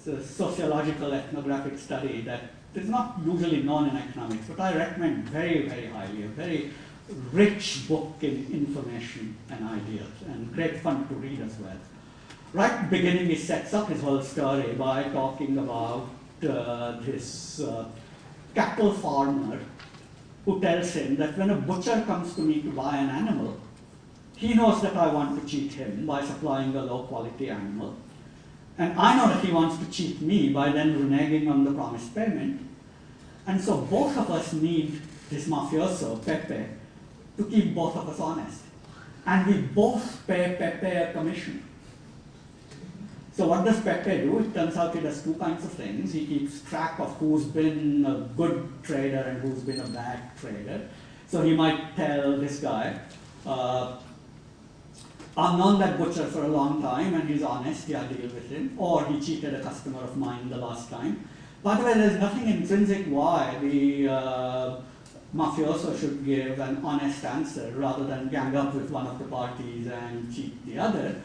a sociological ethnographic study that is not usually known in economics, but I recommend very, very highly, a very rich book in information and ideas, and great fun to read as well. Right at the beginning, he sets up his whole story by talking about this cattle farmer who tells him that when a butcher comes to me to buy an animal, he knows that I want to cheat him by supplying a low-quality animal. And I know that he wants to cheat me by then reneging on the promised payment. And so both of us need this mafioso, Pepe, to keep both of us honest. And we both pay Pepe a commission. So what does Pepe do? It turns out he does two kinds of things. He keeps track of who's been a good trader and who's been a bad trader. So he might tell this guy, I've known that butcher for a long time and he's honest, yeah, I deal with him. Or he cheated a customer of mine the last time. By the way, there's nothing intrinsic why the mafioso should give an honest answer rather than gang up with one of the parties and cheat the other.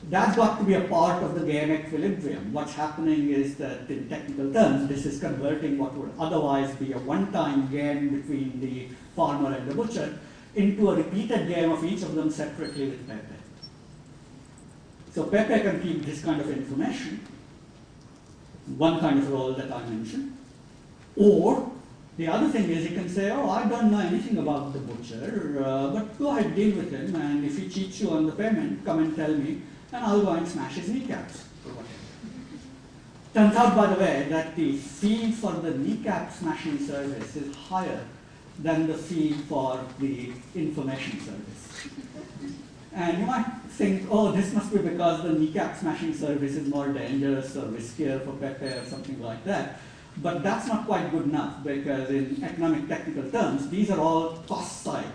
That's got to be a part of the game equilibrium. What's happening is that in technical terms, this is converting what would otherwise be a one-time game between the farmer and the butcher into a repeated game of each of them separately with Pepe. So Pepe can keep this kind of information, one kind of role that I mentioned, or the other thing is he can say, oh, I don't know anything about the butcher, but go ahead, deal with him, and if he cheats you on the payment, come and tell me, and I'll go and smash his kneecaps, or whatever. Turns out, by the way, that the fee for the kneecap smashing service is higher than the fee for the information service. And you might think, oh, this must be because the kneecap smashing service is more dangerous or riskier for Pepe or something like that. But that's not quite good enough, because in economic technical terms, these are all cost side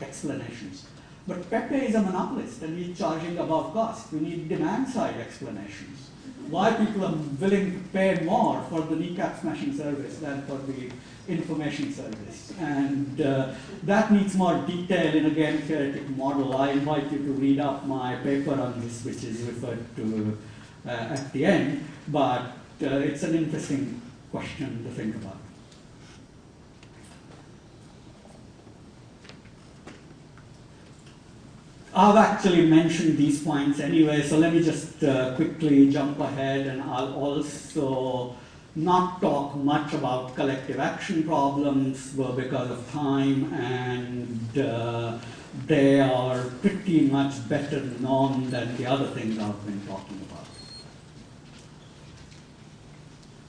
explanations. But Pepe is a monopolist and he's charging above cost. We need demand side explanations. Why people are willing to pay more for the kneecap smashing service than for the information service. And that needs more detail in a game theoretic model. I invite you to read up my paper on this, which is referred to at the end. But it's an interesting question to think about. I've actually mentioned these points anyway, so let me just quickly jump ahead, and I'll also not talk much about collective action problems because of time, and they are pretty much better known than the other things I've been talking about.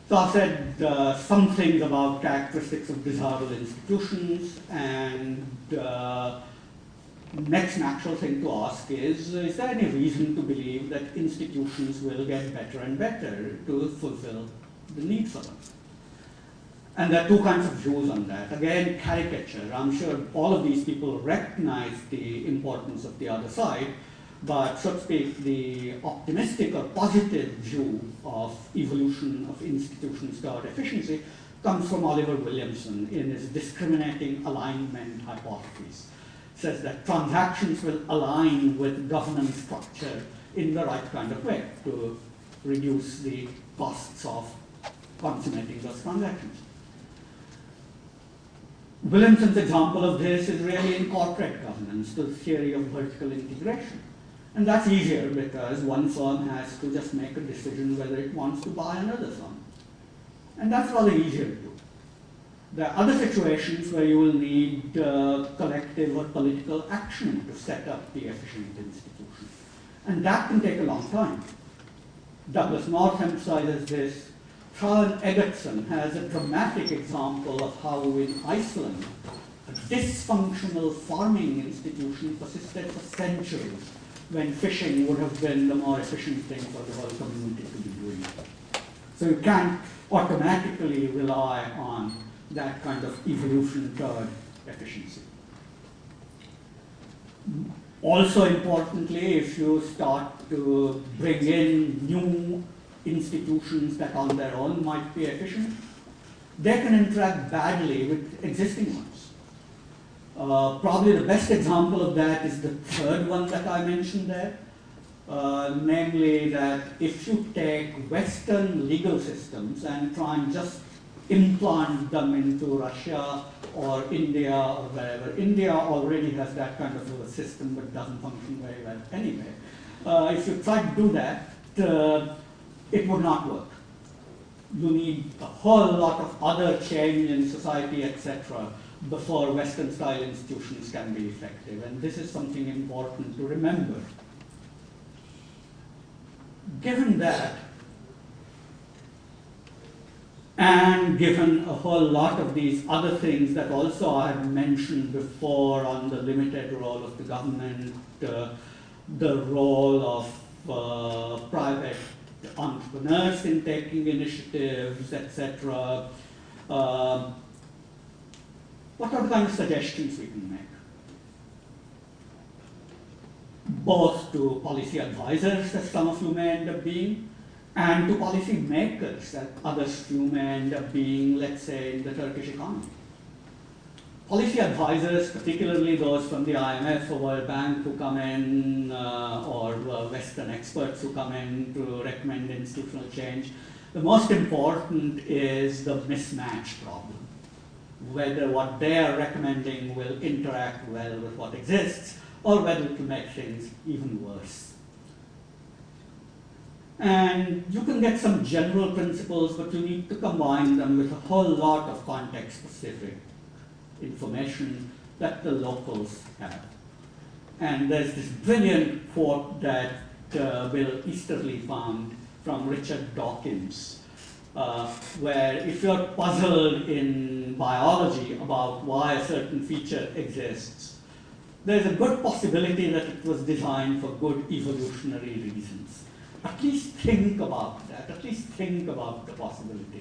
So I've said some things about characteristics of desirable institutions, and next natural thing to ask is there any reason to believe that institutions will get better and better to fulfill the need for them? And there are two kinds of views on that. Again, caricature. I'm sure all of these people recognize the importance of the other side, but so to speak, the optimistic or positive view of evolution of institutions toward efficiency comes from Oliver Williamson in his discriminating alignment hypothesis. Says that transactions will align with governance structure in the right kind of way to reduce the costs of consummating those transactions. Williamson's example of this is really in corporate governance, the theory of vertical integration. And that's easier because one firm has to just make a decision whether it wants to buy another firm. And that's rather easier to do. There are other situations where you will need collective or political action to set up the efficient institution. And that can take a long time. Douglas North emphasizes this. Trond Eggertsen has a dramatic example of how in Iceland, a dysfunctional farming institution persisted for centuries when fishing would have been the more efficient thing for the whole community to be doing. So you can't automatically rely on that kind of evolution toward efficiency. Also importantly, if you start to bring in new institutions that on their own might be efficient, they can interact badly with existing ones. Probably the best example of that is the third one that I mentioned there. namely that if you take Western legal systems and try and just implant them into Russia or India or wherever, India already has that kind of a system but doesn't function very well anyway. If you try to do that, it would not work. You need a whole lot of other change in society, etc., before Western-style institutions can be effective. And this is something important to remember. Given that, and given a whole lot of these other things that also I have mentioned before on the limited role of the government, the role of private entrepreneurs in taking initiatives, etc., what are the kind of suggestions we can make? Both to policy advisors, as some of you may end up being, and to policy makers, that others you may end up being, let's say, in the Turkish economy. Policy advisors, particularly those from the IMF or World Bank who come in, or Western experts who come in to recommend institutional change, the most important is the mismatch problem. Whether what they are recommending will interact well with what exists, or whether it will make things even worse. And you can get some general principles, but you need to combine them with a whole lot of context-specific information that the locals have. And there's this brilliant quote that Bill Easterly found from Richard Dawkins, where if you're puzzled in biology about why a certain feature exists, there's a good possibility that it was designed for good evolutionary reasons. At least think about that, at least think about the possibility.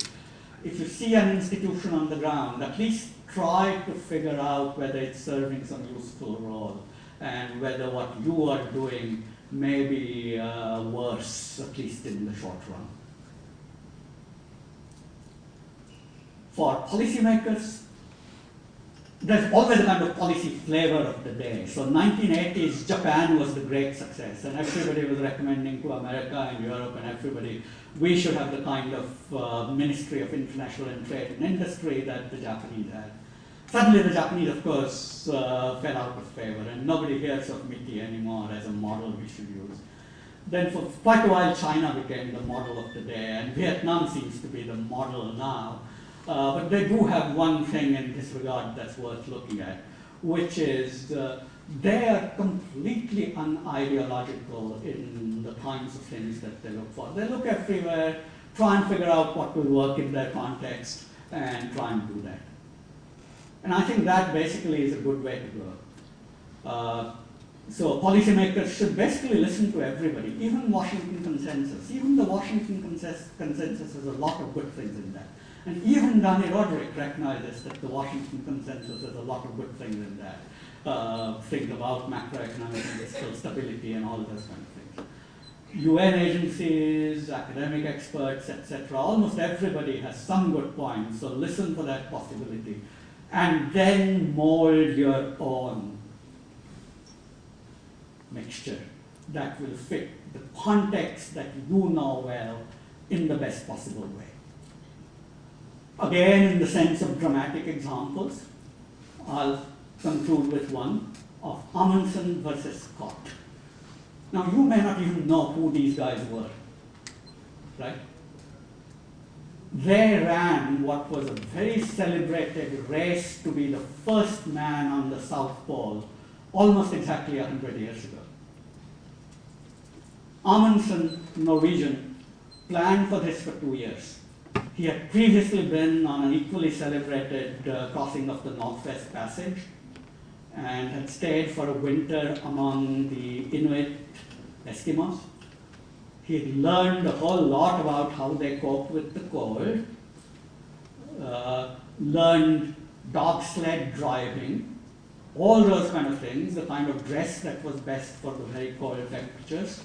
If you see an institution on the ground, at least try to figure out whether it's serving some useful role and whether what you are doing may be worse, at least in the short run. For policymakers, there's always a kind of policy flavor of the day. So 1980s, Japan was the great success, and everybody was recommending to America and Europe and everybody, we should have the kind of Ministry of International and Trade and Industry that the Japanese had. Suddenly the Japanese, of course, fell out of favor, and nobody hears of MITI anymore as a model we should use. Then for quite a while, China became the model of the day, and Vietnam seems to be the model now. But they do have one thing in this regard that's worth looking at, which is they are completely unideological in the kinds of things that they look for. They look everywhere, try and figure out what will work in their context, and try and do that. And I think that basically is a good way to go. So policymakers should basically listen to everybody, even Washington consensus. Even the Washington consensus has a lot of good things in that. And even Danny Roderick recognizes that the Washington consensus has a lot of good things in that. Think about macroeconomic and fiscal stability and all those kind of things. UN agencies, academic experts, etc. Almost everybody has some good points, so listen for that possibility. And then mold your own mixture that will fit the context that you know well in the best possible way. Again, in the sense of dramatic examples, I'll conclude with one of Amundsen versus Scott. Now, you may not even know who these guys were, right? They ran what was a very celebrated race to be the first man on the South Pole almost exactly 100 years ago. Amundsen, Norwegian, planned for this for 2 years. He had previously been on an equally celebrated crossing of the Northwest Passage and had stayed for a winter among the Inuit Eskimos. He had learned a whole lot about how they cope with the cold, learned dog sled driving, all those kind of things, the kind of dress that was best for the very cold temperatures.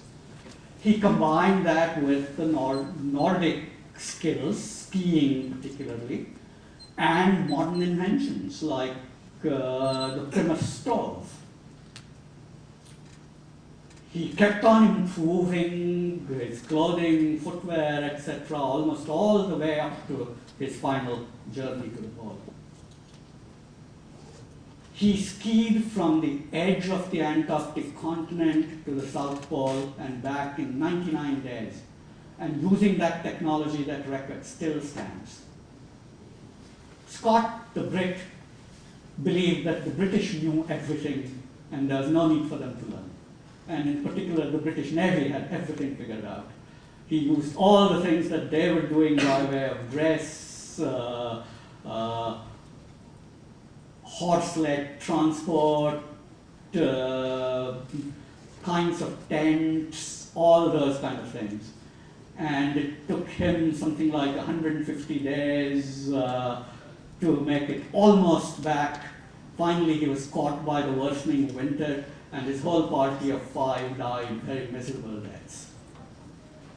He combined that with the Nordic skills, skiing particularly, and modern inventions like the Primus stove. he kept on improving his clothing, footwear, etc., almost all the way up to his final journey to the pole. He skied from the edge of the Antarctic continent to the South Pole and back in 99 days. And using that technology, that record still stands. Scott, the Brit, believed that the British knew everything and there was no need for them to learn. And in particular, the British Navy had everything figured out. He used all the things that they were doing by way of dress, horse-led transport, kinds of tents, all those kind of things. And it took him something like 150 days to make it almost back. Finally, he was caught by the worsening winter, and his whole party of 5 died very miserable deaths.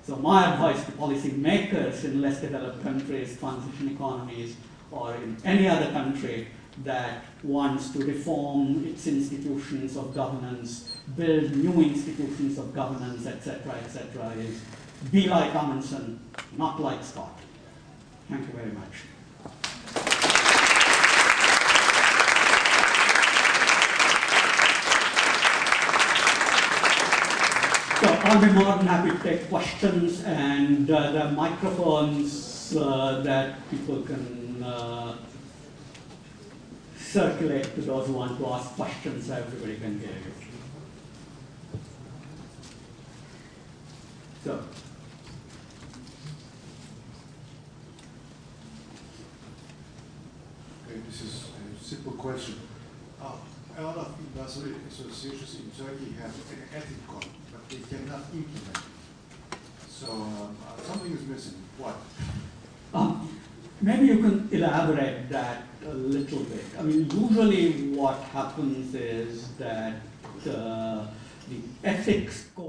So my advice to policy makers in less developed countries, transition economies, or in any other country that wants to reform its institutions of governance, build new institutions of governance, etc., is be like Amundsen, not like Scott. Thank you very much. So I'll be more than happy to take questions, and there are microphones that people can circulate to those who want to ask questions so everybody can hear you. So. Okay, this is a simple question. A lot of industry associations in Turkey have an ethic code, but they cannot implement it. So something is missing. What? Maybe you can elaborate that a little bit. I mean, usually what happens is that the ethics code